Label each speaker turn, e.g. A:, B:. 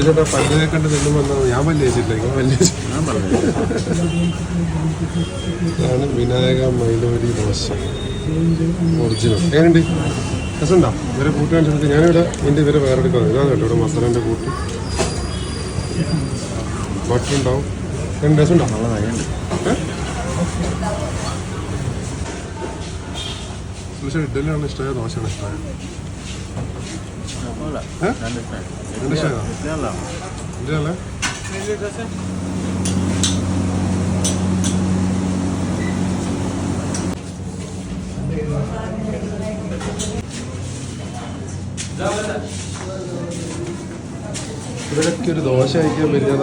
A: ചേട്ടാ പല്ലിനെ കണ്ട് നിന്നുമ്പോൾ ഞാൻ പല്ല് വെച്ചിട്ടില്ല ഇങ്ങനെ പല്ല് ഇതാണ് വിനായക മൈലോരി ദോശ ഒറിജിനൽ. എങ്ങനെയുണ്ട്? രസമുണ്ടോ? ഇവരെ കൂട്ട് കാണിച്ചിട്ട് ഞാനിവിടെ എൻ്റെ ഇവരെ വേറെ എടുക്കുന്നത് ഇതാണ് കേട്ടോ. ഇവിടെ മസാലേൻ്റെ കൂട്ട് ബട്ടർ ഉണ്ടാവും. രണ്ട് രസമുണ്ടോ? പക്ഷേ ഇഡലിയാണ് ഇഷ്ടമായ ദോശയാണ് ഇഷ്ടമായത്. ഇഷ്ടമായതാ? ഇവരൊക്കെ ഒരു ദോശ കഴിക്കാൻ പറ്റിയ